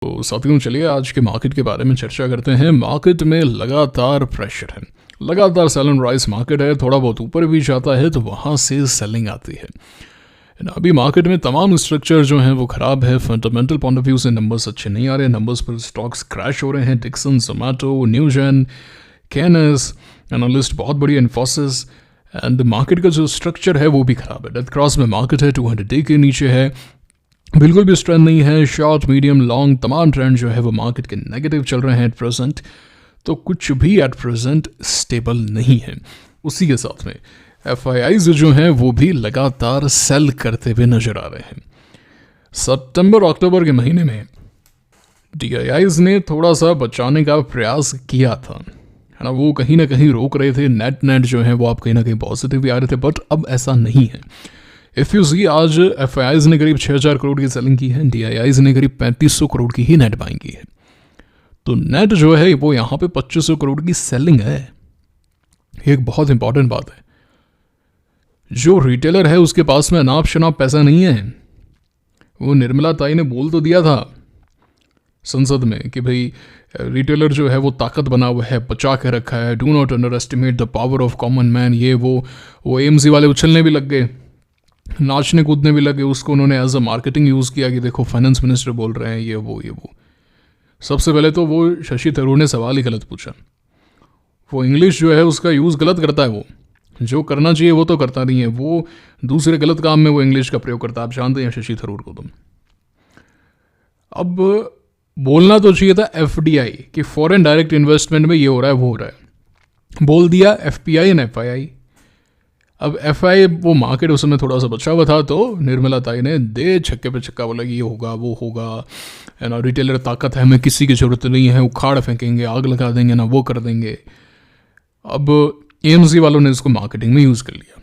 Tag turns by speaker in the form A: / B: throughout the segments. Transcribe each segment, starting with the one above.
A: तो साथियों, चलिए आज के मार्केट के बारे में चर्चा करते हैं। मार्केट में लगातार प्रेशर है, लगातार सेल एंड राइज मार्केट है। थोड़ा बहुत ऊपर भी जाता है तो वहाँ से सेलिंग आती है। अभी मार्केट में तमाम स्ट्रक्चर जो हैं वो ख़राब है। फंडामेंटल पॉइंट ऑफ व्यू से नंबर्स अच्छे नहीं आ रहे। नंबर्स पर स्टॉक्स क्रैश हो रहे हैं। डिक्सन, जोमैटो, न्यूजेन, कैनस, एनालिस्ट बहुत बड़ी, इन्फोसिस। एंड मार्केट का जो स्ट्रक्चर है वो भी ख़राब है। डेथ क्रॉस में मार्केट है, 200 डे के नीचे है, बिल्कुल भी स्ट्रेंथ नहीं है। शॉर्ट, मीडियम, लॉन्ग तमाम ट्रेंड जो है वो मार्केट के नेगेटिव चल रहे हैं एट प्रेजेंट। तो कुछ भी एट प्रेजेंट स्टेबल नहीं है। उसी के साथ में FIIs जो हैं वो भी लगातार सेल करते हुए नजर आ रहे हैं। सितंबर अक्टूबर के महीने में DIIs ने थोड़ा सा बचाने का प्रयास किया था, है ना। वो कहीं ना कहीं रोक रहे थे। नेट जो है वो आप कहीं ना कहीं पॉजिटिव भी आ रहे थे, बट अब ऐसा नहीं है। इफ़ यू सी, आज FIIs ने करीब 6000 करोड़ की सेलिंग की है, DIIs ने करीब 3500 करोड़ की ही नेट बाइंग की है। तो नेट जो है वो यहाँ पे 2500 करोड़ की सेलिंग है। एक बहुत इंपॉर्टेंट बात है, जो रिटेलर है उसके पास में अनाप शनाप पैसा नहीं है। वो निर्मला ताई ने बोल तो दिया था संसद में कि भाई रिटेलर जो है वो ताकत बना हुआ है, बचा के रखा है, do not under estimate the power of common man. ये वो AMC वाले उछलने भी लग गए, नाचने कूदने भी लगे। उसको उन्होंने एज अ मार्केटिंग यूज़ किया कि देखो फाइनेंस मिनिस्टर बोल रहे हैं ये वो। सबसे पहले तो वो शशि थरूर ने सवाल ही गलत पूछा। वो इंग्लिश जो है उसका यूज़ गलत करता है। वो जो करना चाहिए वो तो करता नहीं है, वो दूसरे गलत काम में वो इंग्लिश का प्रयोग करता है। आप जानते हैं शशि थरूर को। तुम अब बोलना तो चाहिए था FDI कि फॉरेन डायरेक्ट इन्वेस्टमेंट में ये हो रहा है वो हो रहा है। बोल दिया FPI एंड FII। अब FI वो मार्केट उस समय थोड़ा सा बचा हुआ था, तो निर्मला ताई ने दे छक्के पे छक्का बोला कि ये होगा वो होगा, है ना। रिटेलर ताकत है, हमें किसी की ज़रूरत नहीं है, उखाड़ फेंकेंगे, आग लगा देंगे ना, वो कर देंगे। अब AMC वालों ने इसको मार्केटिंग में यूज़ कर लिया।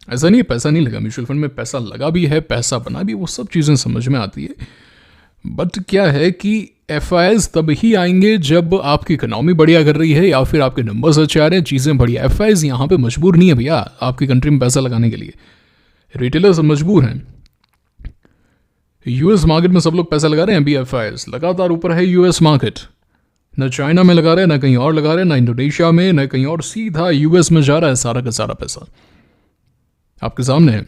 A: ऐसा नहीं है पैसा नहीं लगा, म्यूचुअल फंड में पैसा लगा भी है, पैसा बना भी, वो सब चीज़ें समझ में आती है। बट क्या है कि FIIs तब ही आएंगे जब आपकी इकोनॉमी बढ़िया कर रही है या फिर आपके नंबर्स अच्छे आ रहे हैं, चीज़ें बढ़िया। FIIs यहाँ पे मजबूर नहीं है भैया आपकी कंट्री में पैसा लगाने के लिए। रिटेलर्स मजबूर हैं। US मार्केट में सब लोग पैसा लगा रहे हैं। अभी FIIs लगातार ऊपर है US मार्केट। न चाइना में लगा रहे हैं, न कहीं और लगा रहे हैं, न इंडोनेशिया में, न कहीं और, सीधा US में जा रहा है सारा का सारा पैसा। आपके सामने है,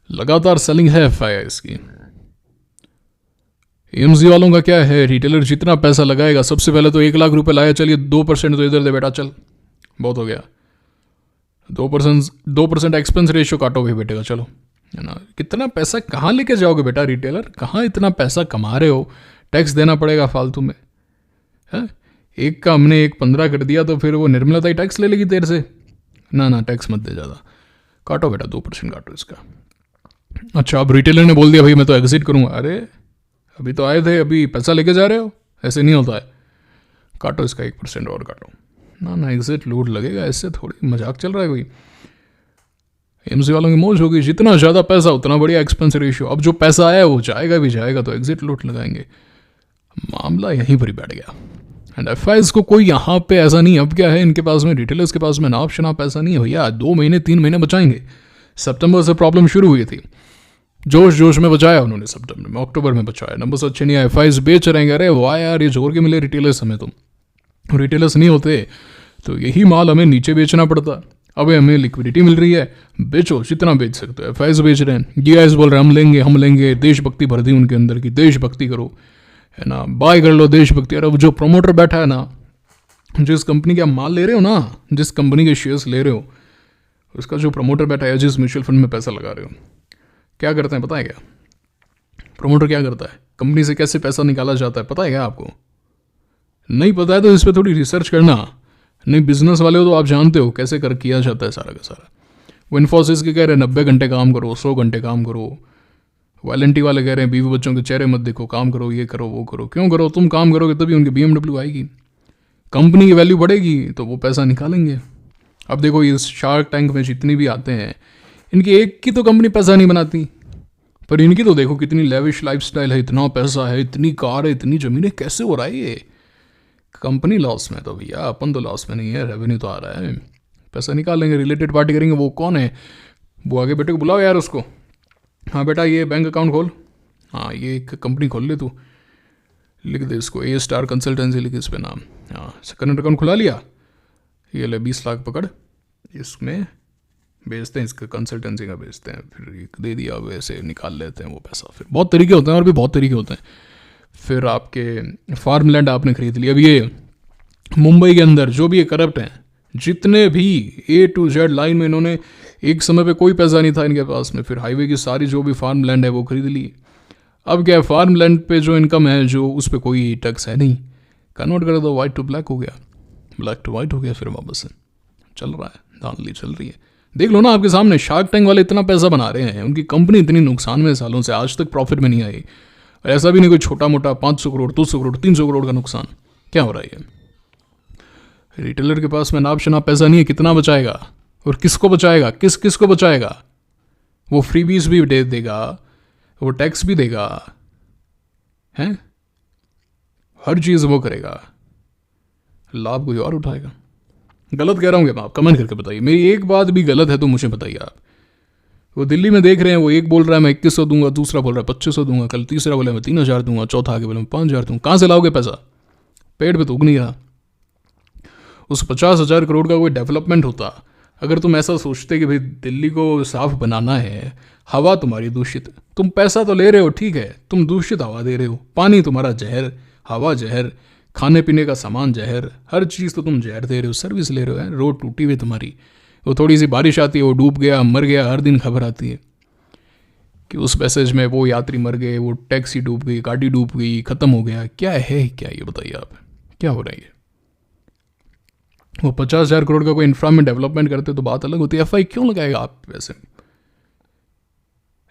A: लगातार सेलिंग है FIIs की। AMC वालों का क्या है, रिटेलर जितना पैसा लगाएगा, सबसे पहले तो 1 लाख रुपए लाया, चलिए 2% तो इधर दे बेटा, चल बहुत हो गया। 2% एक्सपेंस रेशियो काटोगे बेटे का, चलो, है ना। कितना पैसा कहाँ लेके जाओगे बेटा रिटेलर, कहाँ इतना पैसा कमा रहे हो, टैक्स देना पड़ेगा फालतू में, है। एक का हमने 15 कर दिया तो फिर वो निर्मला ताई टैक्स ले लेगी देर से। ना टैक्स मत दे ज़्यादा, काटो बेटा 2% काटो इसका। अच्छा, अब रिटेलर ने बोल दिया भाई मैं तो एग्जिट करूँगा। अरे अभी तो आए थे, अभी पैसा लेके जा रहे हो, ऐसे नहीं होता है। काटो इसका 1% और काटो। ना एग्जिट लूट लगेगा, ऐसे थोड़ी मजाक चल रहा है कोई। AMC वालों की मौज होगी, जितना ज़्यादा पैसा उतना बढ़िया एक्सपेंस रेशियो। अब जो पैसा आया वो जाएगा भी जाएगा, तो एग्जिट लूट लगाएंगे। मामला यहीं पर ही बैठ गया। एंड FIIs को कोई यहाँ पे ऐसा नहीं, अब क्या है इनके पास में, रिटेलर्स के पास में नाप शनाप पैसा नहीं है भैया। 2 महीने 3 महीने बचाएंगे। सितंबर से प्रॉब्लम शुरू हुई थी, जोश में बचाया उन्होंने, सितंबर में, अक्टूबर में बचाया, नंबर्स अच्छे नहीं आए, FIIs बेच रहेंगे। अरे वाह यार, ये जोर के मिले रिटेलर्स हमें। तो रिटेलर्स नहीं होते तो यही माल हमें नीचे बेचना पड़ता। अब हमें लिक्विडिटी मिल रही है, बेचो जितना बेच सकते हो। FIIs बेच रहे हैं, DIIs बोल रहे हैं हम लेंगे। देशभक्ति भर दी उनके अंदर की, देशभक्ति करो, है ना, बाय कर लो देशभक्ति। अरे जो प्रमोटर बैठा है ना, जिस कंपनी के आप माल ले रहे हो ना, जिस कंपनी के शेयर्स ले रहे हो, उसका जो प्रमोटर बैठा है, जिस म्यूचुअल फंड में पैसा लगा रहे हो, क्या करते हैं पता है क्या? प्रमोटर क्या करता है, कंपनी से कैसे पैसा निकाला जाता है पता है क्या आपको? नहीं पता है तो इस पर थोड़ी रिसर्च करना। नहीं बिजनेस वाले हो तो आप जानते हो कैसे कर किया जाता है सारा का सारा। वो इन्फोसिस के कह रहे हैं 90 घंटे काम करो, 100 घंटे काम करो। वालंटी वाले कह रहे हैं बीवी बच्चों के चेहरे मत देखो, काम करो, ये करो वो करो। क्यों करो? तुम काम करोगे तभी उनकी BMW आएगी, कंपनी की वैल्यू बढ़ेगी, तो वो पैसा निकालेंगे। अब देखो इस शार्क टैंक में जितनी भी आते हैं, इनकी एक की तो कंपनी पैसा नहीं बनाती, पर इनकी तो देखो कितनी लेविश लाइफस्टाइल है, इतना पैसा है, इतनी कार है, इतनी ज़मीनें, कैसे हो रहा है ये? कंपनी लॉस में तो भैया, अपन तो लॉस में नहीं है, रेवेन्यू तो आ रहा है, पैसा निकालेंगे, रिलेटेड पार्टी करेंगे। वो कौन है? वो आगे बेटे को बुलाओ यार उसको। हाँ बेटा ये बैंक अकाउंट खोल, हाँ ये एक कंपनी खोल ले तू, लिख दे इसको, ए स्टार कंसल्टेंसी लिख इस पे नाम। हाँ, करंट अकाउंट खुला लिया, ये ले 20 लाख पकड़, इसमें बेचते हैं, इसका कंसल्टेंसी का बेचते हैं, फिर दे दिया वैसे निकाल लेते हैं वो पैसा। फिर बहुत तरीके होते हैं, और भी बहुत तरीके होते हैं। फिर आपके फार्म लैंड आपने खरीद लिया। अब ये मुंबई के अंदर जो भी ये करप्ट हैं, जितने भी A to Z लाइन में, इन्होंने एक समय पे कोई पैसा नहीं था इनके पास में, फिर हाईवे की सारी जो भी फार्म लैंड है वो खरीद ली। अब क्या है, फार्म लैंड पे जो इनकम है, जो उस पर कोई टैक्स है नहीं, कन्वर्ट कर दो, वाइट टू ब्लैक हो गया, ब्लैक टू वाइट हो गया, फिर वापस से चल रहा है, धांधली चल रही है। देख लो ना आपके सामने, शार्क टैंक वाले इतना पैसा बना रहे हैं, उनकी कंपनी इतनी नुकसान में सालों से, आज तक प्रॉफिट में नहीं आई। ऐसा भी नहीं कोई छोटा मोटा 500 करोड़ 200 करोड़ 300 करोड़ का नुकसान, क्या हो रहा है ये? रिटेलर के पास में नाप शनाप पैसा नहीं है, कितना बचाएगा और किसको बचाएगा, किस को बचाएगा? वो फ्रीबीज भी दे देगा, वो टैक्स भी देगा, हैं, हर चीज़ वो करेगा, लाभ कोई और उठाएगा। गलत कह रहा हूँ क्या मैं? आप कमेंट करके बताइए, मेरी एक बात भी गलत है तो मुझे बताइए आप। वो दिल्ली में देख रहे हैं, वो एक बोल रहा है मैं 2100 दूंगा, दूसरा बोल रहा है 2500 दूंगा, कल तीसरा बोला मैं 3000 दूंगा, चौथा आगे बोला मैं 5000 दूंगा। कहाँ से लाओगे पैसा? पेड़ पे तो उग नहीं रहा। उस 50,000 करोड़ का कोई डेवलपमेंट होता, अगर तुम ऐसा सोचते कि भाई दिल्ली को साफ बनाना है, हवा तुम्हारी दूषित, तुम पैसा तो ले रहे हो ठीक है, तुम दूषित हवा दे रहे हो, पानी तुम्हारा जहर, हवा जहर, खाने पीने का सामान जहर, हर चीज़ तो तुम जहर दे रहे हो, सर्विस ले रहे हो। रोड टूटी हुई तुम्हारी, वो थोड़ी सी बारिश आती है वो डूब गया, मर गया, हर दिन खबर आती है कि उस पैसेज में वो यात्री मर गए, वो टैक्सी डूब गई, गाड़ी डूब गई, ख़त्म हो गया। क्या है क्या ये बताइए आप, क्या हो रहा है ये? वो 50,000 करोड़ का कोई इंफ्रा में डेवलपमेंट करते तो बात अलग होती है। FI क्यों लगाएगा आप? वैसे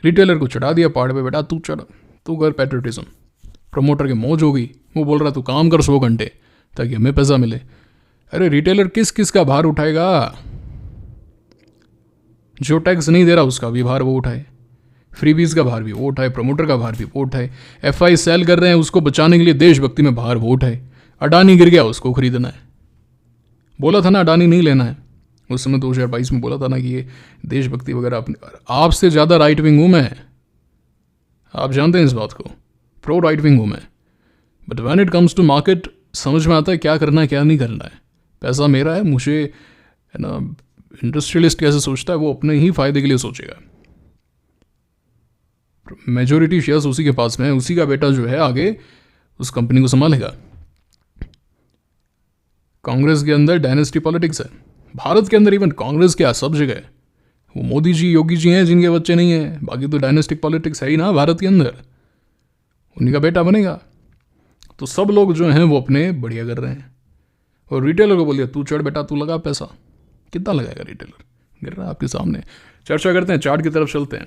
A: रिटेलर को चढ़ा दिया पहाड़ पे, बेटा तू चढ़, तू कर पैट्रियटिज्म। प्रमोटर की मौज हो गई, वो बोल रहा तू काम कर 100 घंटे ताकि हमें पैसा मिले। अरे रिटेलर किस का भार उठाएगा? जो टैक्स नहीं दे रहा उसका भी भार वो उठाए, फ्रीबीज का भार भी वो उठाए, प्रमोटर का भार भी वो उठाए, FI सेल कर रहे हैं उसको बचाने के लिए देशभक्ति में भार वो उठाए। अडानी गिर गया, उसको खरीदना है। बोला था ना अडानी नहीं लेना है, उस समय 2022 में बोला था ना कि ये देशभक्ति वगैरह अपने। आपसे ज़्यादा राइट विंग हूँ मैं, आप जानते हैं इस बात को, प्रो राइट विंग हूँ मैं। But when it comes to market समझ में आता है क्या करना है क्या नहीं करना है। पैसा मेरा है, मुझे है ना। इंडस्ट्रियलिस्ट कैसे सोचता है, वो अपने ही फायदे के लिए सोचेगा। मेजोरिटी शेयर्स उसी के पास में है, उसी का बेटा जो है आगे उस कंपनी को संभालेगा। कांग्रेस के अंदर डायनेस्टी पॉलिटिक्स है, भारत के अंदर इवन कांग्रेस क्या सब जगह। वो मोदी जी योगी जी हैं जिनके बच्चे नहीं हैं, बाकी तो डायनेस्टिक पॉलिटिक्स है ही ना भारत के अंदर, उन्हीं का बेटा बनेगा। तो सब लोग जो हैं वो अपने बढ़िया कर रहे हैं, और रिटेलर को बोलिए तू चढ़ बेटा, तू लगा पैसा। कितना लगाएगा रिटेलर? गिर रहा है आपके सामने। चर्चा करते हैं, चार्ट की तरफ चलते हैं।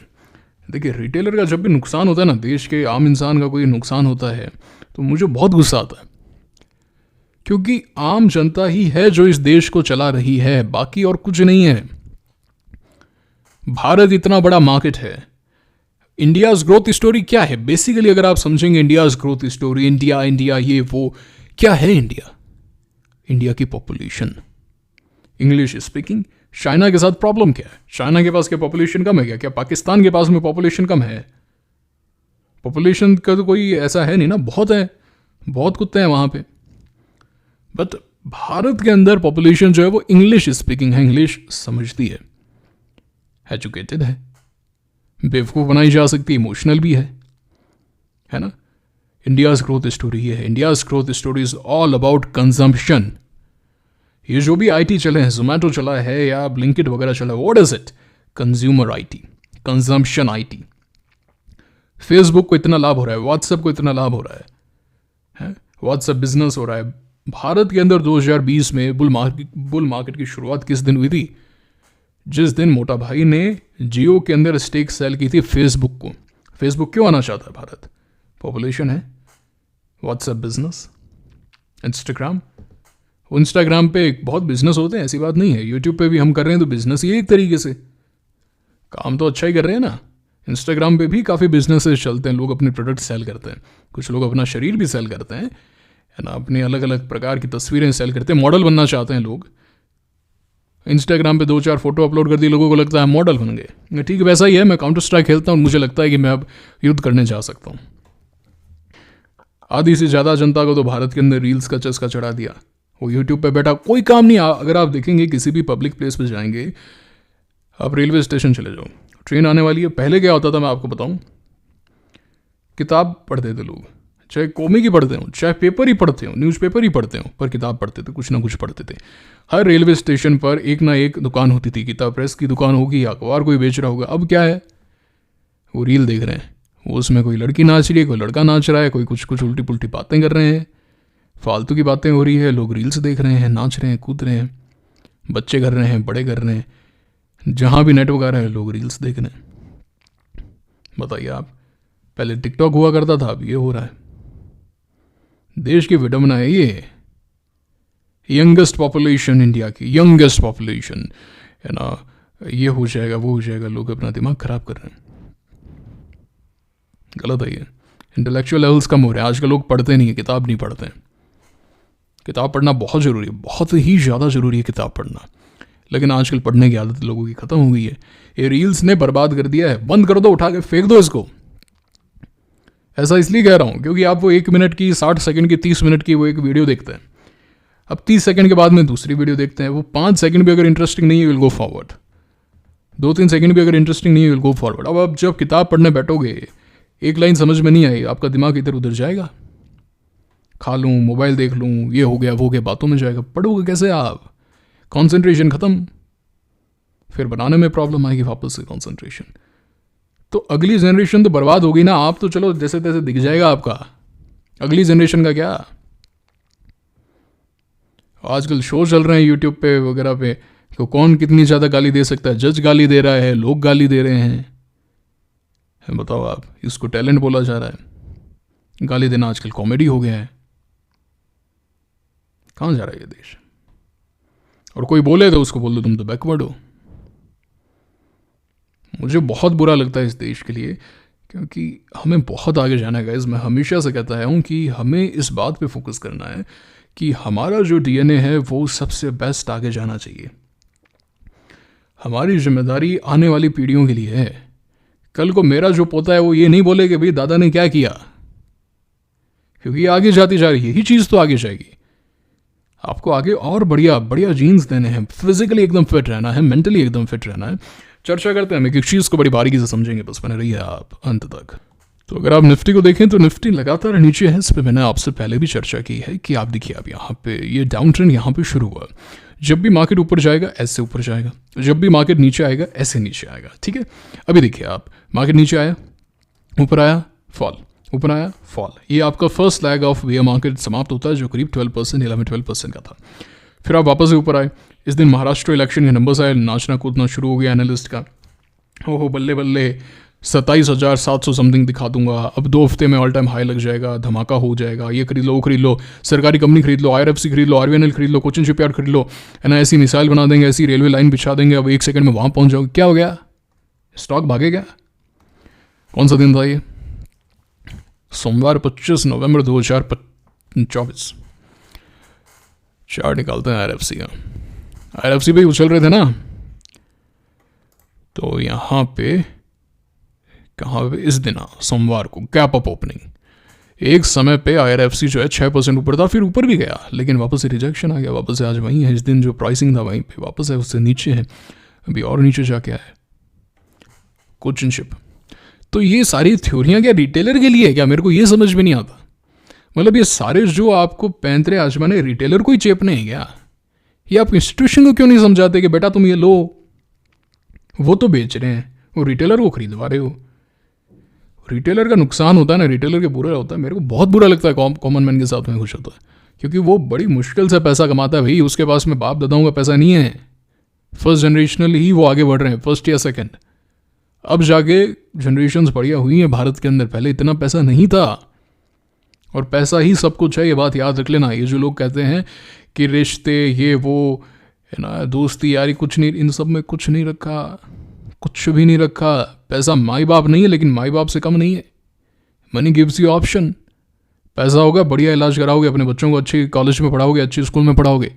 A: देखिए रिटेलर का जब भी नुकसान होता है ना, देश के आम इंसान का कोई नुकसान होता है तो मुझे बहुत गुस्सा आता है, क्योंकि आम जनता ही है जो इस देश को चला रही है, बाकी और कुछ नहीं है। भारत इतना बड़ा मार्केट है। इंडियाज ग्रोथ स्टोरी क्या है बेसिकली? अगर आप समझेंगे इंडियाज ग्रोथ स्टोरी, इंडिया ये वो, क्या है इंडिया? इंडिया की पॉपुलेशन, इंग्लिश स्पीकिंग। चाइना के साथ प्रॉब्लम क्या है? चाइना के पास क्या पॉपुलेशन कम है क्या? क्या पाकिस्तान के पास में पॉपुलेशन कम है? पॉपुलेशन का तो कोई ऐसा है नहीं ना, बहुत है, बहुत कुत्ते हैं वहां पे। बट भारत के अंदर पॉपुलेशन जो है वो इंग्लिश स्पीकिंग है, इंग्लिश समझती है, एजुकेटेड है, बेवकूफ़ बनाई जा सकती है, इमोशनल भी है ना। इंडियाज ग्रोथ स्टोरी ये है। India's growth story is all about consumption. ये जो भी IT चले हैं, जोमेटो चला है या ब्लिंकिट वगैरह चला है, what is it? Consumer IT, consumption IT। Facebook को इतना लाभ हो रहा है, व्हाट्सएप को इतना लाभ हो रहा है, व्हाट्सएप बिजनेस हो रहा है। भारत के अंदर 2020 में बुल मार्केट की शुरुआत किस दिन हुई थी? जिस दिन मोटा भाई ने जियो के अंदर स्टेक सेल की थी फेसबुक को। फेसबुक क्यों आना चाहता है भारत? पॉपुलेशन है, व्हाट्सएप बिजनेस, इंस्टाग्राम पे बहुत बिजनेस होते हैं, ऐसी बात नहीं है। यूट्यूब पे भी हम कर रहे हैं तो बिजनेस ही एक तरीके से, काम तो अच्छा ही कर रहे हैं ना। इंस्टाग्राम पे भी काफ़ी बिजनेसेस चलते हैं, लोग अपने प्रोडक्ट सेल करते हैं, कुछ लोग अपना शरीर भी सेल करते हैं, है ना, अपने अलग अलग प्रकार की तस्वीरें सेल करते हैं, मॉडल बनना चाहते हैं लोग। इंस्टाग्राम पे 2-4 फोटो अपलोड कर दी, लोगों को लगता है मॉडल बन गए। ठीक है, वैसा ही है। मैं काउंटर स्ट्राइक खेलता हूँ, मुझे लगता है कि मैं अब युद्ध करने जा सकता हूँ। आधी से ज़्यादा जनता को तो भारत के अंदर रील्स का चस्का चढ़ा दिया। वो यूट्यूब पे बैठा, कोई काम नहीं। अगर आप देखेंगे किसी भी पब्लिक प्लेस पे जाएंगे, आप रेलवे स्टेशन चले जाओ, ट्रेन आने वाली है, पहले क्या होता था मैं आपको बताऊं, किताब पढ़ते थे लोग, चाहे कॉमिक ही पढ़ते हो, चाहे पेपर ही पढ़ते हो, न्यूज़पेपर ही पढ़ते हो, पर किताब पढ़ते थे, कुछ ना कुछ पढ़ते थे। हर रेलवे स्टेशन पर एक ना एक दुकान होती थी, किताब प्रेस की दुकान होगी या अखबार कोई बेच रहा होगा। अब क्या है, वो रील देख रहे हैं, वो उसमें कोई लड़की नाच रही है, कोई लड़का नाच रहा है, कोई कुछ कुछ उल्टी पुल्टी बातें कर रहे हैं, फालतू की बातें हो रही है, लोग रील्स देख रहे हैं, नाच रहे हैं, कूद रहे हैं, बच्चे कर रहे हैं, बड़े कर रहे हैं, जहाँ भी नेटवर्क आ रहा है लोग रील्स देख रहे हैं। बताइए आप, पहले टिकटॉक हुआ करता था, अब ये हो रहा है। देश की विडंबना है ये। यंगेस्ट पॉपुलेशन इंडिया की, यंगेस्ट पॉपुलेशन है ना, ये हो जाएगा वो हो जाएगा, लोग अपना दिमाग खराब कर रहे हैं। गलत है ये। इंटेलेक्चुअल लेवल्स कम हो रहे हैं आजकल, लोग पढ़ते नहीं है, किताब नहीं पढ़ते हैं। किताब पढ़ना बहुत ज़रूरी है, बहुत ही ज़्यादा ज़रूरी है किताब पढ़ना, लेकिन आजकल पढ़ने की आदत लोगों की ख़त्म हो गई है। ये रील्स ने बर्बाद कर दिया है, बंद कर दो, उठा के फेंक दो इसको। ऐसा इसलिए कह रहा हूँ क्योंकि आप वो 1 मिनट की, 60 सेकंड की, 30 मिनट की वो एक वीडियो देखते हैं, अब 30 सेकंड के बाद में दूसरी वीडियो देखते हैं। वो 5 सेकंड भी अगर इंटरेस्टिंग नहीं है, विल गो फॉरवर्ड। 2-3 सेकंड भी अगर इंटरेस्टिंग नहीं है, विल गो फॉरवर्ड। अब आप जब किताब पढ़ने बैठोगे, एक लाइन समझ में नहीं आई, आपका दिमाग इधर उधर जाएगा, खा लूँ, मोबाइल देख लूँ, ये हो गया वो हो गया, बातों में जाएगा। पढ़ोगे कैसे आप? कॉन्सेंट्रेशन ख़त्म, फिर बनाने में प्रॉब्लम आएगी वापस से कॉन्सेंट्रेशन। तो अगली जनरेशन तो बर्बाद होगी ना। आप तो चलो जैसे तैसे दिख जाएगा आपका, अगली जनरेशन का क्या? आजकल शो चल रहे हैं यूट्यूब पे वगैरह पे, तो कौन कितनी ज़्यादा गाली दे सकता है? जज गाली दे रहा है, लोग गाली दे रहे हैं। बताओ आप, इसको टैलेंट बोला जा रहा है। गाली देना आजकल कॉमेडी हो गया है। कहाँ जा रहा है ये देश? और कोई बोले तो उसको बोल दो तुम तो बैकवर्ड हो। मुझे बहुत बुरा लगता है इस देश के लिए, क्योंकि हमें बहुत आगे जाना है गाइस। मैं हमेशा से कहता है हूँ कि हमें इस बात पे फोकस करना है कि हमारा जो डीएनए है वो सबसे बेस्ट आगे जाना चाहिए। हमारी जिम्मेदारी आने वाली पीढ़ियों के लिए है। कल को मेरा जो पोता है वो ये नहीं बोले कि भाई दादा ने क्या किया, क्योंकि आगे जाती जा रही है, यही चीज़ तो आगे जाएगी। आपको आगे और बढ़िया बढ़िया जीन्स देने हैं, फिजिकली एकदम फिट रहना है, मेंटली एकदम फिट रहना है। चर्चा करते हैं, हम एक चीज़ को बड़ी बारीकी से समझेंगे, बस बने रहिए आप अंत तक। तो अगर आप निफ्टी को देखें तो निफ्टी लगातार नीचे है। इस पर मैंने आपसे पहले भी चर्चा की है कि आप देखिए अब यहाँ पे ये डाउन ट्रेंड यहाँ पे शुरू हुआ। जब भी मार्केट ऊपर जाएगा ऐसे ऊपर जाएगा, जब भी मार्केट नीचे आएगा ऐसे नीचे आएगा। ठीक है, अभी देखिए आप, मार्केट नीचे आया, ऊपर आया, फॉल, ऊपर आया, फॉल। ये आपका first leg of bear market समाप्त होता है, जो करीब 12%, 11-12% का था। फिर आप वापस से ऊपर आए। इस दिन महाराष्ट्र इलेक्शन के नंबर्स आए, नाचना कूदना शुरू हो गया एनालिस्ट का। ओहो बल्ले बल्ले, 27,700 समथिंग दिखा दूंगा, अब 2 हफ्ते में ऑल टाइम हाई लग जाएगा, धमाका हो जाएगा, ये खरीद लो, वो खरीद लो, सरकारी कंपनी खरीद लो, IRFC खरीद लो, RVNL खरीद लो, कोचिन शिपयार्ड खरीद लो, है ना, ऐसी मिसाइल बना देंगे, ऐसी रेलवे लाइन बिछा देंगे, अब 1 सेकंड में वहाँ पहुँच जाओगे। क्या हो गया? स्टॉक भागेगा। कौन सा दिन था ये? सोमवार 25 नवंबर 2024। चार्ट निकालते हैं IRFC का। IRFC पे उछल रहे थे ना, तो यहाँ पे कहाँ पे, इस दिन सोमवार को गैप अप ओपनिंग। एक समय पे IRFC जो है 6% ऊपर था, फिर ऊपर भी गया, लेकिन वापस से रिजेक्शन आ गया, वापस से आज वहीं है। इस दिन जो प्राइसिंग था वहीं पे वापस है, उससे नीचे है, अभी और नीचे जाके आया कोचिन शिप। तो ये सारी थ्योरियाँ क्या रिटेलर के लिए है क्या? मेरे को ये समझ में नहीं आता। मतलब ये सारे जो आपको पैंतरे आजमाने, रिटेलर को ही चेपने हैं क्या? ये आप इंस्टीट्यूशन को क्यों नहीं समझाते कि बेटा तुम ये लो, वो तो बेच रहे हैं, वो रिटेलर को खरीदवा रहे हो। रिटेलर का नुकसान होता है ना, रिटेलर के बुरा होता है। मेरे को बहुत बुरा लगता है कॉमन मैन के साथ में खुश होता है, क्योंकि वो बड़ी मुश्किल से पैसा कमाता है भाई। उसके पास में बाप दादाओं का पैसा नहीं है, फर्स्ट जनरेशनल ही वो आगे बढ़ रहे हैं, फर्स्ट या सेकंड। अब जाके जनरेशन्स बढ़िया हुई हैं भारत के अंदर, पहले इतना पैसा नहीं था। और पैसा ही सब कुछ है, ये बात याद रख लेना। ये जो लोग कहते हैं कि रिश्ते ये वो है ना, दोस्ती यारी, कुछ नहीं, इन सब में कुछ नहीं रखा, कुछ भी नहीं रखा। पैसा माई बाप नहीं है, लेकिन माई बाप से कम नहीं है। Money gives you option. पैसा होगा, बढ़िया इलाज कराओगे, अपने बच्चों को अच्छी कॉलेज में पढ़ाओगे, अच्छी स्कूल में पढ़ाओगे,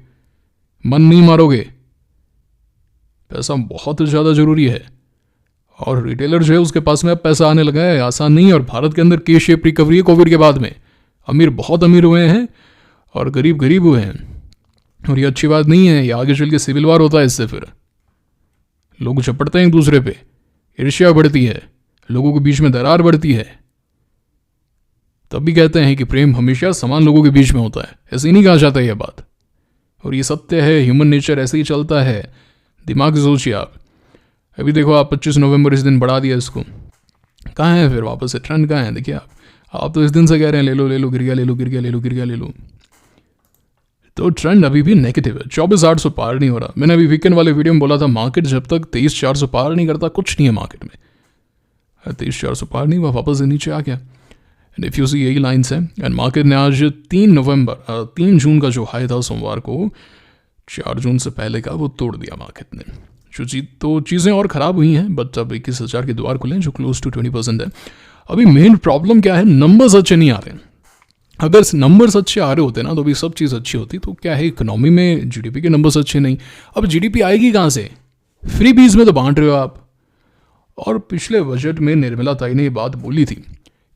A: मन नहीं मारोगे। पैसा बहुत ज़्यादा ज़रूरी है। और रिटेलर जो है उसके पास में अब पैसा आने लगा है, आसान नहीं है। और भारत के अंदर के शेप रिकवरी है कोविड के बाद में। अमीर बहुत अमीर हुए हैं और गरीब गरीब हुए हैं। और ये अच्छी बात नहीं है, ये आगे चल के सिविल वार होता है इससे, फिर लोग झपटते हैं एक दूसरे पे, ईर्ष्या बढ़ती है, लोगों के बीच में दरार बढ़ती है। तब भी कहते हैं कि प्रेम हमेशा समान लोगों के बीच में होता है, ऐसे ही नहीं कहा जाता यह बात। और ये सत्य है, ह्यूमन नेचर ऐसे ही चलता है। दिमाग से सोचिए आप, अभी देखो आप 25 नवंबर इस दिन बढ़ा दिया इसको, कहाँ है फिर वापस से ट्रेंड कहाँ है? देखिए आप तो इस दिन से कह रहे हैं ले लो ले लो, गिर गया ले लो, गिर गया ले लो, गिर गया ले लो। तो ट्रेंड अभी भी नेगेटिव है, 24,800 पार नहीं हो रहा। मैंने अभी वीकेंड वाले वीडियो में बोला था मार्केट जब तक 23,400 पार नहीं करता कुछ नहीं है मार्केट में। 23,400 पार नहीं हुआ, वापस से नीचे आ गया। एंड इफ यू सी यही लाइन्स है। एंड मार्केट ने आज 3 जून का जो हाई था सोमवार को, 4 जून से पहले का, वो तोड़ दिया मार्केट ने। तो चीज़ें और ख़राब हुई हैं, बट अब 21,000 के द्वार खुले हैं जो क्लोज टू 20% है। अभी मेन प्रॉब्लम क्या है, नंबर्स अच्छे नहीं आ रहे हैं। अगर नंबर्स अच्छे आ रहे होते ना तो अभी सब चीज़ अच्छी होती। तो क्या है, इकोनॉमी में जीडीपी के नंबर्स अच्छे नहीं। अब जीडीपी आएगी कहाँ से? फ्री बीज में तो बांट रहे हो आप। और पिछले बजट में निर्मला ताई ने ये बात बोली थी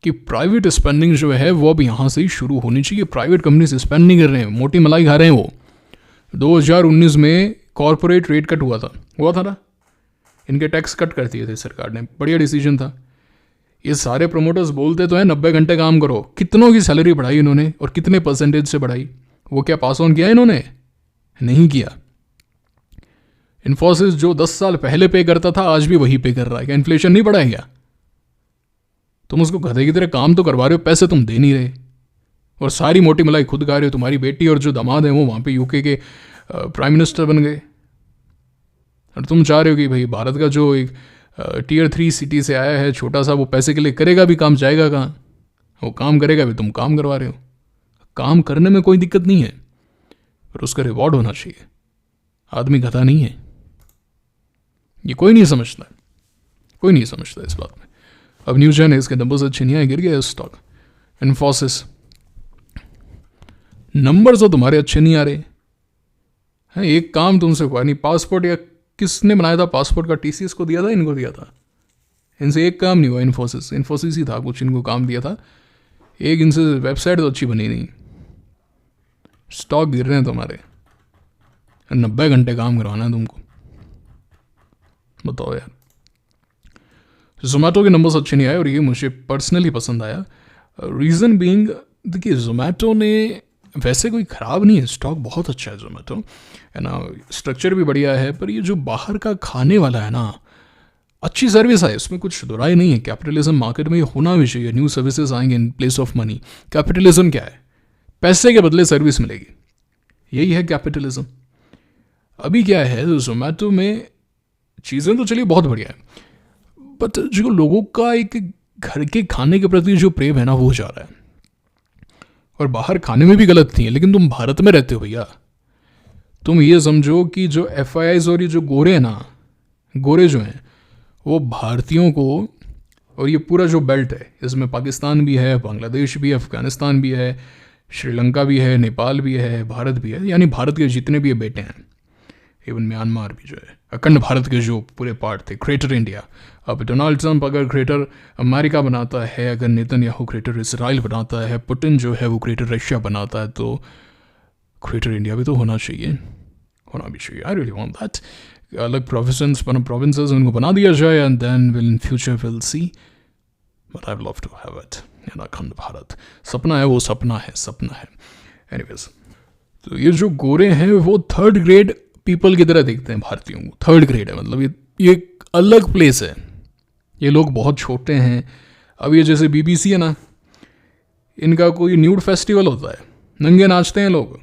A: कि प्राइवेट स्पेंडिंग जो है वो अब यहाँ से ही शुरू होनी चाहिए। प्राइवेट कंपनी से स्पेंड नहीं कर रहे हैं, मोटी मलाई खा रहे हैं वो। 2019 में कॉरपोरेट रेट कट हुआ था ना, इनके टैक्स कट कर दिए थे सरकार ने, बढ़िया डिसीजन था। ये सारे प्रमोटर्स बोलते तो हैं 90 घंटे काम करो, कितनों की सैलरी बढ़ाई इन्होंने और कितने परसेंटेज से बढ़ाई? वो क्या पास ऑन किया इन्होंने? नहीं किया। इन्फोसिस जो 10 साल पहले पे करता था आज भी वही पे कर रहा है। क्या इन्फ्लेशन नहीं बढ़ा है क्या? तुम उसको गधे की तरह काम तो करवा रहे हो, पैसे तुम दे नहीं रहे, और सारी मोटी मलाई खुद खा रहे हो। तुम्हारी बेटी और जो दामाद है वो वहाँ पे यूके के प्राइम मिनिस्टर बन गए, और तुम चाह रहे हो कि भाई भारत का जो एक Tier 3 सिटी से आया है छोटा सा, वो पैसे के लिए करेगा भी काम, जाएगा कहाँ? वो काम करेगा भी, तुम काम करवा रहे हो। काम करने में कोई दिक्कत नहीं है, पर उसका रिवॉर्ड होना चाहिए। आदमी गधा नहीं है, ये कोई नहीं समझता, कोई नहीं समझता इस बात में। अब न्यूज है, इसके नंबर्स अच्छे नहीं आए, गिर गया स्टॉक। इन्फोसिस, नंबर्स तो तुम्हारे अच्छे नहीं आ रहे हैं। एक काम तुमसे हुआ नहीं, पासपोर्ट या किसने बनाया था पासपोर्ट का? टीसीएस को दिया था, इनको दिया था? इनसे एक काम नहीं हुआ। इन्फोसिस ही था कुछ, इनको काम दिया था एक, इनसे वेबसाइट तो अच्छी बनी नहीं। स्टॉक गिर रहे हैं तुम्हारे, 90 घंटे काम करवाना है तुमको, बताओ यार। जोमेटो के नंबर्स अच्छे नहीं आए और ये मुझे पर्सनली पसंद आया। रीज़न बीइंग, देखिए जोमेटो ने वैसे कोई ख़राब नहीं है, स्टॉक बहुत अच्छा है जोमेटो, है ना, स्ट्रक्चर भी बढ़िया है। पर ये जो बाहर का खाने वाला है ना, अच्छी सर्विस है, इसमें कुछ दुराई नहीं है। कैपिटलिज्म मार्केट में ये होना भी चाहिए, न्यू सर्विसेज आएंगे in place of money. Capitalism क्या है? पैसे के बदले सर्विस मिलेगी, यही है कैपिटलिज्म। अभी क्या है, जोमेटो में चीज़ें तो चलिए बहुत बढ़िया है, बट जो लोगों का एक घर के खाने के प्रति जो प्रेम है ना, वो जा रहा है। और बाहर खाने में भी गलत नहीं है, लेकिन तुम भारत में रहते हो भैया। तुम ये समझो कि जो FIIs और ये जो गोरे हैं ना, गोरे जो हैं वो भारतीयों को, और ये पूरा जो बेल्ट है इसमें पाकिस्तान भी है, बांग्लादेश भी है, अफगानिस्तान भी है, श्रीलंका भी है, नेपाल भी है, भारत भी है, यानी भारत के जितने भी बेटे हैं, इवन म्यांमार भी जो है, अखंड भारत के जो पूरे पार्ट थे, ग्रेटर इंडिया। अब डोनाल्ड ट्रंप अगर ग्रेटर अमेरिका बनाता है, अगर नेतन्याहू ग्रेटर इसराइल बनाता है, पुतिन जो है वो ग्रेटर रशिया बनाता है, तो ग्रेटर इंडिया भी तो होना चाहिए, होना भी चाहिए। I really want that. अलग प्रोविंसेस उनको बना दिया जाए, and then will in future will see, but I would love to have it in अखंड भारत। सपना है वो, सपना है। एनीवेज, तो ये जो गोरे हैं वो थर्ड ग्रेड पीपल की तरह देखते हैं भारतीयों को। थर्ड ग्रेड है, मतलब ये एक अलग प्लेस है। ये लोग बहुत छोटे हैं। अब ये जैसे BBC है ना, इनका कोई न्यूड फेस्टिवल होता है, नंगे नाचते हैं लोग,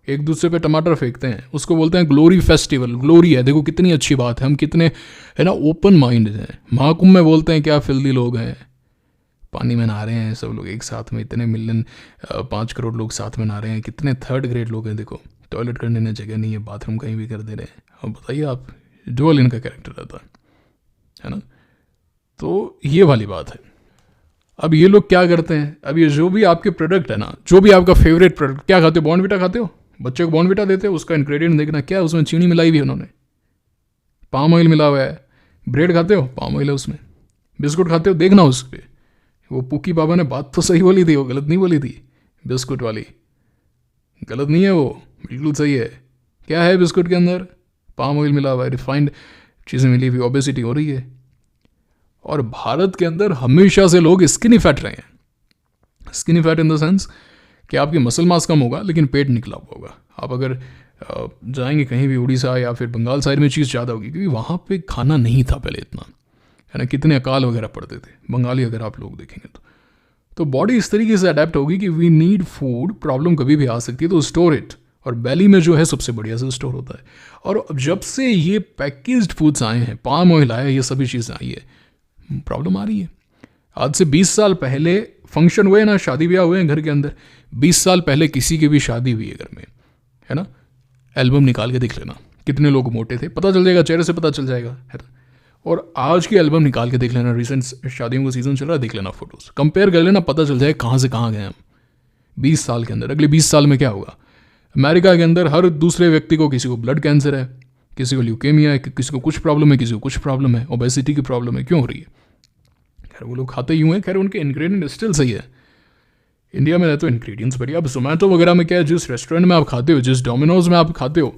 A: एक दूसरे पे टमाटर फेंकते हैं, उसको बोलते हैं ग्लोरी फेस्टिवल। ग्लोरी है, देखो कितनी अच्छी बात है, हम कितने है ना ओपन माइंड हैं। महाकुंभ में बोलते हैं क्या फिल्दी लोग हैं, पानी में नहा रहे हैं सब लोग एक साथ में, इतने मिलियन 5 करोड़ लोग साथ में नहा रहे हैं, कितने थर्ड ग्रेड लोग हैं। देखो टॉयलेट करने में जगह नहीं है, बाथरूम कहीं भी कर दे रहे हैं। अब बताइए आप, डुअल इनका कैरेक्टर रहता है ना। तो ये वाली बात है। अब ये लोग क्या करते हैं, अब ये जो भी आपके प्रोडक्ट है ना, जो भी आपका फेवरेट प्रोडक्ट, क्या खाते हो? बॉर्नविटा खाते हो? बच्चे को बॉर्नविटा देते हो, उसका इंग्रेडिएंट देखना क्या है, उसमें चीनी मिलाई हुई है उन्होंने, पाम ऑयल मिला हुआ है। ब्रेड खाते हो, पाम ऑयल है उसमें। बिस्कुट खाते हो, देखना उस पर वो पुकी बाबा ने बात तो सही बोली थी, वो गलत नहीं बोली थी। बिस्कुट वाली गलत नहीं है, वो बिल्कुल सही है। क्या है बिस्कुट के अंदर? पाम ऑयल मिला हुआ है, रिफाइंड चीज़ें मिली हुई, ओबेसिटी हो रही है। और भारत के अंदर हमेशा से लोग स्किनी फैट रहे हैं। Skinny fat in the sense कि आपकी मसल मास कम होगा लेकिन पेट निकला हुआ होगा। आप अगर जाएंगे कहीं भी, उड़ीसा या फिर बंगाल साइड में, चीज़ ज़्यादा होगी क्योंकि वहाँ पे खाना नहीं था पहले इतना, है ना। कितने अकाल वगैरह पड़ते थे बंगाली, अगर आप लोग देखेंगे तो बॉडी इस तरीके से अडेप्ट होगी कि वी नीड फूड, प्रॉब्लम कभी भी आ सकती है तो स्टोर इट। और बेली में जो है सबसे बढ़िया से स्टोर होता है। और जब से ये पैकेज्ड फूड्स आए हैं, पाम ऑयल आया है, ये सभी चीज़ें आई है, प्रॉब्लम आ रही है। आज से 20 साल पहले फंक्शन हुए ना, शादी ब्याह हुए हैं घर के अंदर, 20 साल पहले किसी की भी शादी हुई है घर में, है ना, एल्बम निकाल के देख लेना कितने लोग मोटे थे, पता चल जाएगा, चेहरे से पता चल जाएगा, है ना। और आज की एल्बम निकाल के देख लेना, रिसेंट शादियों का सीजन चल रहा है, देख लेना फोटोज़, कंपेयर कर लेना, पता चल जाए कहाँ से कहाँ गए हम 20 साल के अंदर। अगले 20 साल में क्या होगा? अमेरिका के अंदर हर दूसरे व्यक्ति को, किसी को ब्लड कैंसर है, किसी को ल्यूकेमिया है, किसी को कुछ प्रॉब्लम है, किसी को कुछ प्रॉब्लम है, ओबेसिटी की प्रॉब्लम है। क्यों हो रही है? खैर वो लोग खाते यूँ हैं, खैर उनके इंग्रेडिएंट स्टिल सही है। इंडिया में रहते हो इंग्रेडिएंट्स बढ़िया। अब जोमेटो वगैरह में क्या है, जिस रेस्टोरेंट में आप खाते हो, जिस डोमिनोज में आप खाते हो,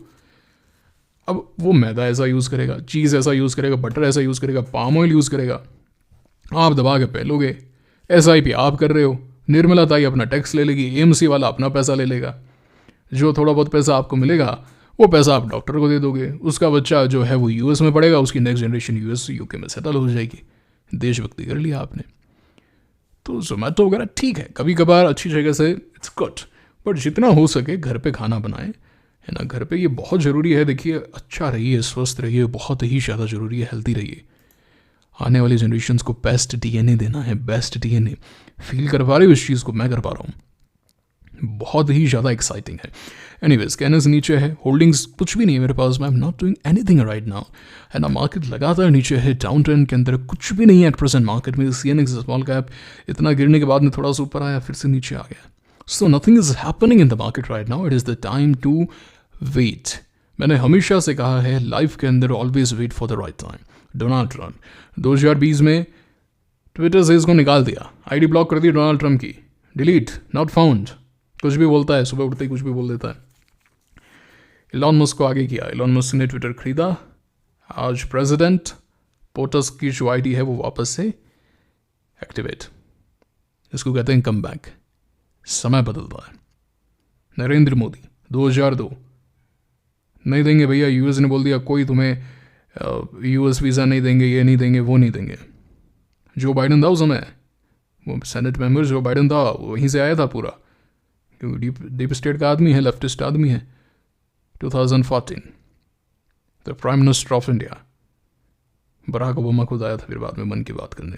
A: अब वो मैदा ऐसा यूज़ करेगा, चीज़ ऐसा यूज़ करेगा, बटर ऐसा यूज़ करेगा, पाम ऑयल यूज़ करेगा, आप दबा के पहलोगे। SIP आप कर रहे हो, निर्मला ताई अपना टैक्स ले लेगी, AMC वाला अपना पैसा ले लेगा, जो थोड़ा बहुत पैसा आपको मिलेगा वो पैसा आप डॉक्टर को दे दोगे, उसका बच्चा जो है वो US में पढ़ेगा, उसकी नेक्स्ट जनरेशन US UK में सेटल हो जाएगी। देशभक्ति कर लिया आपने। तो जोमेटो वगैरह ठीक है, कभी कभार अच्छी जगह से, इट्स गुड, बट जितना हो सके घर पे खाना बनाएं, है ना। घर पे ये बहुत ज़रूरी है। देखिए, अच्छा रहिए, स्वस्थ रहिए, बहुत ही ज़्यादा ज़रूरी है, हेल्दी रहिए। आने वाली जनरेशन्स को बेस्ट DNA देना है, बेस्ट DNA। फील कर पा रहे हो इस चीज़ को? मैं कर पा रहा हूँ, बहुत ही ज़्यादा एक्साइटिंग है। एनीवेज, कैनस नीचे है, होल्डिंग्स कुछ भी नहीं है मेरे पास, मैं am not doing anything right now, है ना। मार्केट लगातार नीचे है, डाउन ट्रेंड के अंदर कुछ भी नहीं है एट प्रेजेंट मार्केट में। CNX स्मॉल कैप इतना गिरने के बाद में थोड़ा सा ऊपर आया, फिर से नीचे आ गया। So nothing is happening in the market right now, it is the time to wait. मैंने हमेशा से कहा है, लाइफ के अंदर always wait for the right time, Donald Trump 2020 में ट्विटर से इसको निकाल दिया, ID ब्लॉक कर दी डोनाल्ड ट्रम्प की, डिलीट, नॉट फाउंड, कुछ भी बोलता है, सुबह उठते ही कुछ भी बोल देता है। इलॉन मस्क को आगे किया, इलॉन मस्क ने ट्विटर खरीदा, आज प्रेसिडेंट पोटस की जो ID है वो वापस से एक्टिवेट, इसको कहते हैं कम बैक। समय बदलता है। नरेंद्र मोदी 2002 नहीं देंगे भैया, US ने बोल दिया कोई तुम्हें US वीज़ा नहीं देंगे, ये नहीं देंगे, वो नहीं देंगे। जो बाइडन था उस समय, वो सेनेट मेंबर जो बाइडन था वहीं से आया था पूरा, क्योंकि डीप स्टेट का आदमी है, लेफ्टिस्ट आदमी है। 2014 the prime minister of India Barack Obama खुद आया था फिर बाद में मन की बात करने।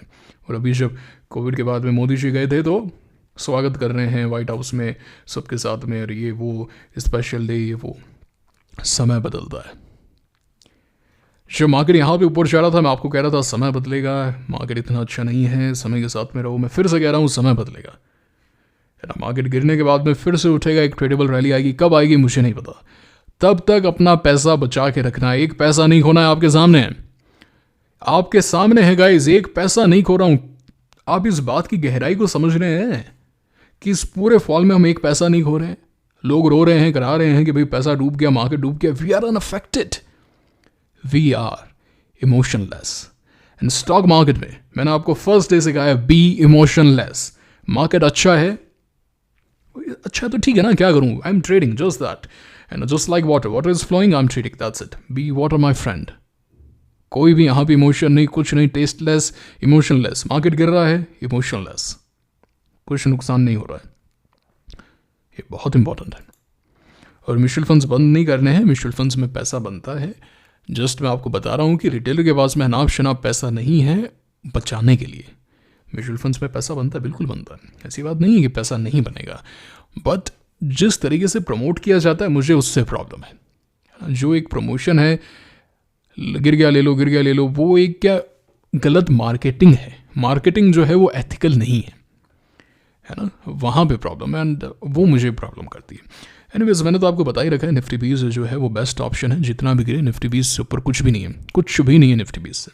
A: और अभी जब कोविड के बाद में मोदी जी गए थे तो स्वागत कर रहे हैं वाइट हाउस में सबके साथ में, और ये वो स्पेशल डे, ये वो। समय बदलता है। जो मार्केट यहाँ पे ऊपर चढ़ा था, मैं आपको कह रहा था समय बदलेगा, मार्केट इतना अच्छा नहीं है, समय के साथ में रहो। मैं फिर से कह रहा हूँ समय बदलेगा, है ना। मार्केट गिरने के बाद में फिर से उठेगा, एक ट्रेडेबल रैली आएगी, कब आएगी मुझे नहीं पता। तब तक अपना पैसा बचा के रखना है, एक पैसा नहीं खोना है। आपके सामने है गाइस, एक पैसा नहीं खो रहा हूँ। आप इस बात की गहराई को समझ रहे हैं कि इस पूरे फॉल में हम एक पैसा नहीं खो रहे हैं। लोग रो रहे हैं, करा रहे हैं कि भाई पैसा डूब गया, मार्केट डूब गया। We are unaffected, we are emotionless. And stock market में मैंने आपको फर्स्ट डे से कहा है, बी इमोशनलेस। मार्केट अच्छा है तो ठीक है ना, क्या करूं, I am trading, just that, and just like water is flowing, I am trading, that's it. Be water my friend. कोई भी यहाँ पे इमोशन नहीं, कुछ नहीं, टेस्टलेस, इमोशनलेस। मार्केट गिर रहा है, इमोशनलेस, कुछ नुकसान नहीं हो रहा है, ये बहुत इंपॉर्टेंट है। और म्यूचुअल फंड्स बंद नहीं करने हैं, म्यूचुअल फंड्स में पैसा बनता है। जस्ट मैं आपको बता रहा हूँ कि रिटेलर के पास में अनाप शनाप पैसा नहीं है बचाने के लिए। म्यूचुअल फंड्स में पैसा बनता है, बिल्कुल बनता है, ऐसी बात नहीं है कि पैसा नहीं बनेगा, बट जिस तरीके से प्रमोट किया जाता है मुझे उससे प्रॉब्लम है। जो एक प्रमोशन है, गिर गया ले लो, गिर गया ले लो, वो एक क्या गलत मार्केटिंग है। मार्केटिंग जो है वो एथिकल नहीं है ना, वहाँ पे प्रॉब्लम है, एंड वो मुझे प्रॉब्लम करती है। एनीवेज, मैंने तो आपको बता ही रखा है, निफ्टी 20 जो है वो बेस्ट ऑप्शन है। जितना भी गिरे, निफ्टी 20 से ऊपर कुछ भी नहीं है, कुछ भी नहीं है निफ्टी 20 से।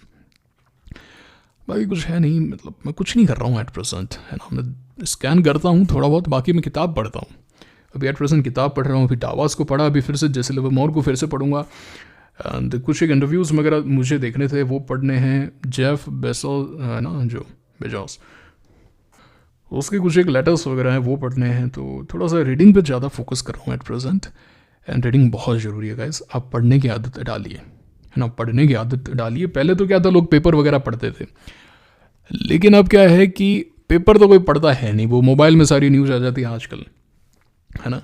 A: बाकी कुछ है नहीं, मतलब मैं कुछ नहीं कर रहा हूँ एट प्रेजेंट, है ना। मैं स्कैन करता हूँ थोड़ा बहुत, बाकी मैं किताब पढ़ता हूँ। अभी एट प्रेजेंट किताब पढ़ रहा हूँ, अभी डावास को पढ़ा, अभी फिर से जेसी लिवरमोर को फिर से पढ़ूंगा। एंड कुछ एक इंटरव्यूज़ वगैरह मुझे देखने थे, वो पढ़ने हैं। जेफ बेजोस है ना, जो बेजोस, उसके कुछ एक लेटर्स वगैरह हैं, वो पढ़ने हैं। तो थोड़ा सा रीडिंग पे ज़्यादा फोकस कर रहा हूँ एट प्रेजेंट। एंड रीडिंग बहुत ज़रूरी है गाइस, आप पढ़ने की आदत डालिए, है ना, पढ़ने की आदत डालिए। पहले तो क्या था, लोग पेपर वगैरह पढ़ते थे, लेकिन अब क्या है कि पेपर तो कोई पढ़ता है नहीं, वो मोबाइल में सारी न्यूज़ आ जाती है आजकल, है ना।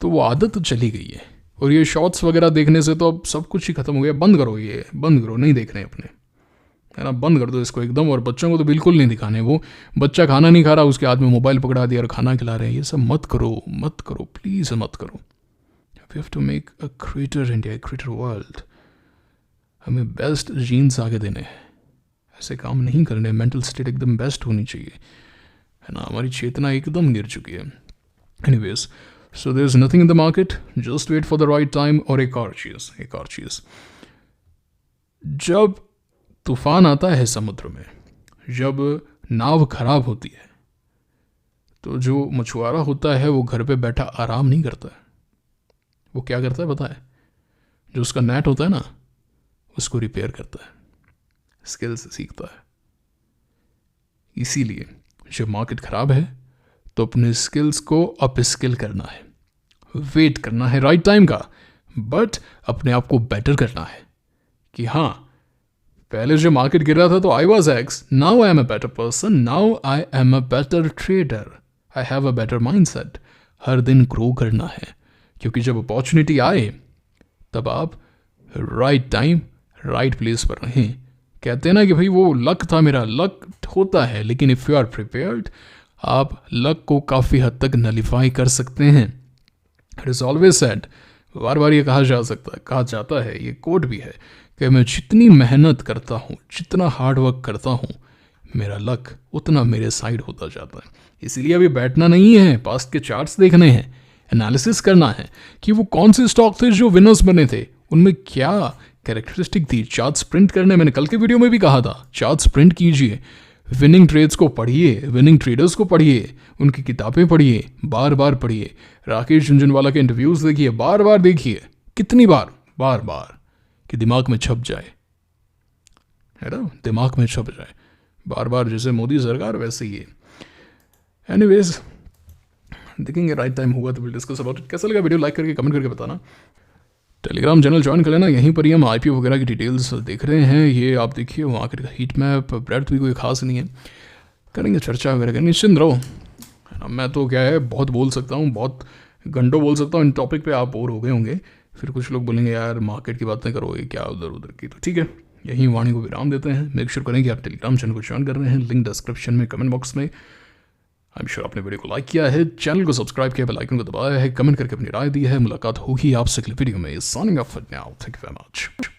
A: तो वो आदत तो चली गई है। और ये शॉर्ट्स वगैरह देखने से तो अब सब कुछ ही खत्म हो गया। बंद करो, ये बंद करो, नहीं देखने अपने, है ना, बंद कर दो इसको एकदम। और बच्चों को तो बिल्कुल नहीं दिखाने। वो बच्चा खाना नहीं खा रहा, उसके हाथ में मोबाइल पकड़ा दिया और खाना खिला रहे हैं। ये सब मत करो, मत करो, प्लीज़ मत करो। We have to make a greater India, a greater world. हमें बेस्ट जीन्स आगे देने हैं, ऐसे काम नहीं करने। मेंटल स्टेट एकदम बेस्ट होनी चाहिए, है ना। हमारी चेतना एकदम गिर चुकी है। Anyways, so there is nothing in the market, just wait for the right time. और एक और चीज़, जब तूफान आता है समुद्र में, जब नाव खराब होती है, तो जो मछुआरा होता है वो घर पे बैठा आराम नहीं करता है। वो क्या करता है पता है? जो उसका नेट होता है ना, उसको रिपेयर करता है, स्किल से सीखता है। इसीलिए जब मार्केट खराब है तो अपने स्किल्स को अप स्किल करना है, वेट करना है राइट टाइम का, बट अपने आप को बेटर करना है कि हाँ, पहले जब मार्केट गिर रहा था तो I was x, now I am a better person, now I am a better trader, I have a better mind set. हर दिन ग्रो करना है, क्योंकि जब अपॉर्चुनिटी आए तब आप राइट टाइम राइट प्लेस पर रहें। कहते हैं ना कि भाई वो लक था मेरा, लक होता है, लेकिन इफ़ यू आर प्रिपेयर्ड, आप लक को काफ़ी हद तक नलीफाई कर सकते हैं। इट इज़ ऑलवेज सेड, बार बार ये कहा जाता है, ये कोट भी है कि मैं जितनी मेहनत करता हूँ, जितना हार्ड वर्क करता हूँ, मेरा लक उतना मेरे साइड होता जाता है। इसीलिए अभी बैठना नहीं है, पास्ट के चार्ट्स देखने हैं, एनालिसिस करना है कि वो कौन से स्टॉक थे जो विनर्स बने थे, उनमें क्या कैरेक्टरिस्टिक थी। चार्ट्स प्रिंट करने, मैंने कल के वीडियो में भी कहा था, चार्ट्स प्रिंट कीजिए, विनिंग ट्रेड्स को पढ़िए, विनिंग ट्रेडर्स को पढ़िए, उनकी किताबें पढ़िए, बार बार पढ़िए, राकेश झुंझुनवाला के इंटरव्यूज़ देखिए, बार बार देखिए, कितनी बार, बार बार, कि दिमाग में छप जाए, है ना, दिमाग में छप जाए बार बार, जैसे मोदी सरकार वैसे ही है। एनीवेज, देखेंगे राइट टाइम होगा तो विल डिस्कस अबाउट इट। कैसा लगा वीडियो, लाइक करके कमेंट करके बताना। टेलीग्राम चैनल ज्वाइन कर लेना, यहीं पर ही हम आईपीओ वगैरह की डिटेल्स देख रहे हैं। ये आप देखिए, वहाँ का हीट मैप, ब्रेड भी कोई खास नहीं है, करेंगे चर्चा वगैरह करेंगे, निश्चिंत रहो, है ना। मैं तो क्या है, बहुत बोल सकता हूँ, बहुत घंटों बोल सकता हूँ इन टॉपिक पे, आप बोर हो गए होंगे। फिर कुछ लोग बोलेंगे यार मार्केट की बातें करोगे क्या उधर उधर की, तो ठीक है, यहीं वाणी को विराम देते हैं। मेक श्योर करें कि आप टेलीग्राम चैनल को ज्वाइन कर रहे हैं, लिंक डिस्क्रिप्शन में, कमेंट बॉक्स में। आई एम श्योर आपने वीडियो को लाइक किया है, चैनल को सब्सक्राइब किया, बेल आइकन को दबाया है, कमेंट करके अपनी राय दी है। मुलाकात होगी आपसे अगले वीडियो में। Signing off for now, thank you very much.